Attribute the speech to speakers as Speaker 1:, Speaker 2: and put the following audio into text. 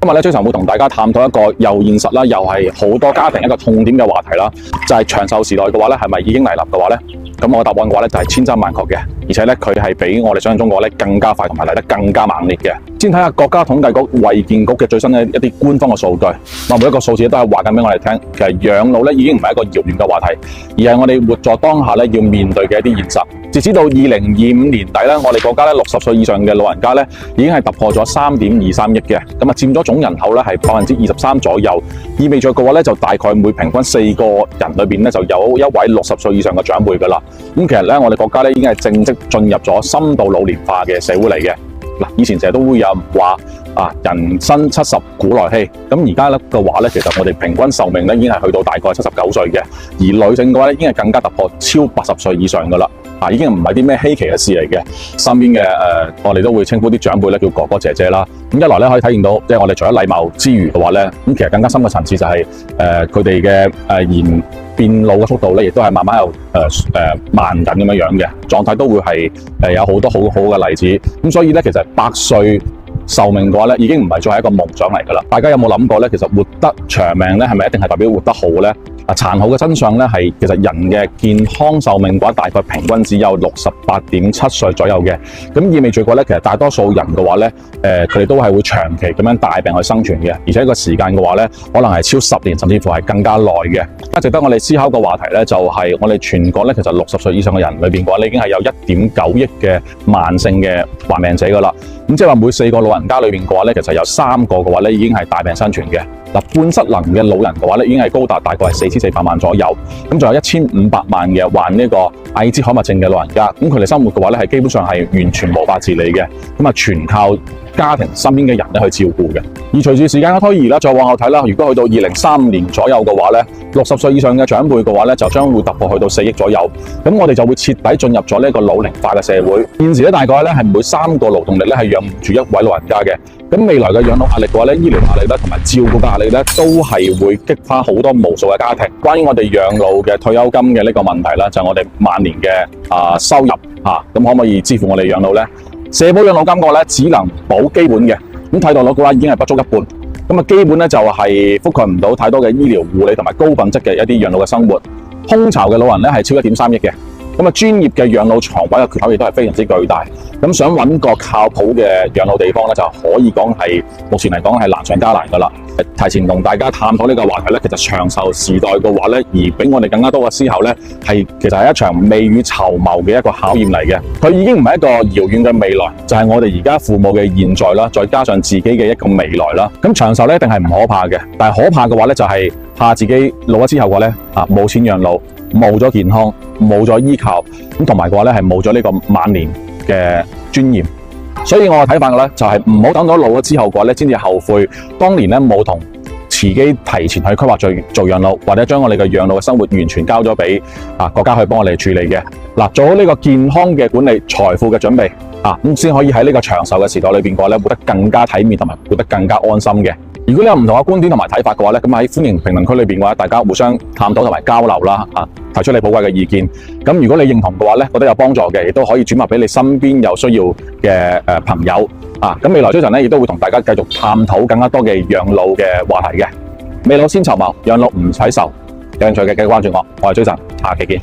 Speaker 1: 今日咧，Jason會同大家探討一個又現實啦，又係好多家庭一個痛點嘅話題啦，就係長壽時代嘅話咧，係咪已經嚟臨嘅話咧？咁我嘅答案嘅話咧就係千真萬確嘅，而且咧佢係比我哋想象中嘅話咧更加快同埋嚟得更加猛烈嘅。先睇下國家統計局衛健局嘅最新嘅一啲官方嘅數據，每一個數字都係話緊俾我哋聽，其實養老咧已經唔係一個遙遠嘅話題，而係我哋活在當下咧要面對嘅一啲現實。截止到2025年底咧，我哋國家咧60歲以上嘅老人家咧已經係突破咗3.23億嘅，咁啊佔咗總人口咧係23%左右，意味著嘅話咧就大概每平均4個人裏邊咧就有一位60歲以上嘅長輩噶啦。咁其實咧我哋國家咧已經係正式進入咗深度老年化嘅社會嚟嘅。嗱，以前成日都會有人話人生70古來稀，咁而家咧嘅話咧，其實我哋平均壽命咧已經係去到大概79歲嘅，而女性嘅話咧已經係更加突破超80歲以上噶啦。已經唔係啲咩稀奇嘅事嚟嘅，身邊嘅我哋都會稱呼啲長輩咧叫哥哥姐姐啦。咁一來咧可以體現到，即係我哋除咗禮貌之餘嘅話咧，咁其實更加深嘅層次就係佢哋嘅變老嘅速度咧，亦都係慢慢有慢緊咁樣嘅狀態，都會係有好多好好嘅例子。咁所以咧，其實100歲壽命嘅話咧，已經唔係再係一個夢想嚟㗎啦。大家有冇諗過咧？其實活得長命咧，係咪一定係代表活得好咧？殘酷嘅真相咧係，其實人嘅健康壽命嘅話，大概平均只有68.7歲左右嘅。咁意味住嘅話咧，其實大多數人嘅話咧，佢哋都係會長期咁樣大病去生存嘅，而且個時間嘅話咧，可能係超10年，甚至乎係更加耐嘅。值得我哋思考嘅話題咧，就係我哋全國咧，其實60歲以上嘅人裏邊嘅話，已經係有1.9億嘅慢性嘅患病者㗎啦。咁即係話每4個老人家裏邊嘅話咧，其實有3個嘅話咧已經係大病生存嘅。半失能嘅老人嘅話咧，已經係高達大概係4400萬左右。咁仲有1500萬嘅患呢個阿茲海默症嘅老人家，咁佢哋生活嘅話咧係基本上係完全無法自理嘅，咁全靠家庭身邊嘅人咧去照顧嘅。而隨住時間嘅推移啦，再往後睇啦，如果去到2035年左右嘅話咧，60歲以上嘅長輩嘅話咧就將會突破去到4億左右。咁我哋就會徹底進入咗呢個老齡化嘅社會。現時咧大概咧係每3個勞動力咧係養唔住1位老人家嘅。咁未來嘅養老壓力嘅話咧，醫療壓力咧同埋照顧嘅壓力咧，都係會激發好多無數嘅家庭。關於我哋養老嘅退休金嘅呢個問題啦，就係我哋晚年嘅收入咁可唔可以支付我哋養老咧？社保養老金嘅話咧，只能保基本嘅，咁替代率嘅話已經係不足一半。咁基本咧就係覆蓋唔到太多嘅醫療護理同埋高品質嘅一啲養老嘅生活。空巢嘅老人咧係超1.3億嘅。咁專業嘅養老床位嘅缺口亦都係非常之巨大。咁想揾個靠譜嘅養老地方咧，就可以講係目前嚟講係難上加難㗎啦。提前同大家探討呢個話題咧，其實長壽時代嘅話咧，而俾我哋更加多嘅思考咧，其實係一場未雨綢繆嘅一個考驗嚟嘅。佢已經唔係一個遙遠嘅未來，就係我哋而家父母嘅現在啦，再加上自己嘅一個未來啦。咁長壽咧一定係唔可怕嘅，但係可怕嘅話咧就係怕自己老咗之後嘅話咧冇錢養老，冇咗健康，冇咗依靠，咁同埋嘅話咧係冇咗呢個晚年嘅尊嚴。所以我嘅睇法咧就係唔好等到老咗之後嘅話咧，先至後悔當年咧冇同自己提前去規劃做養老，或者將我哋嘅養老嘅生活完全交咗俾國家去幫我哋處理嘅。做好呢個健康嘅管理、財富嘅準備咁先可以喺呢個長壽嘅時代裏邊嘅話咧，活得更加體面同埋活得更加安心嘅。如果你有唔同嘅觀點同埋睇法嘅話咧，咁喺歡迎評論區裏邊嘅話，大家互相探討同埋交流啦，提出你寶貴嘅意見。咁如果你認同嘅話咧，覺得有幫助嘅，亦都可以轉發俾你身邊有需要嘅朋友。咁未來Jason咧亦都會同大家繼續探討更加多嘅養老嘅話題嘅。未老先籌謀，養老唔使愁。有興趣嘅繼續關注我係Jason，下期見。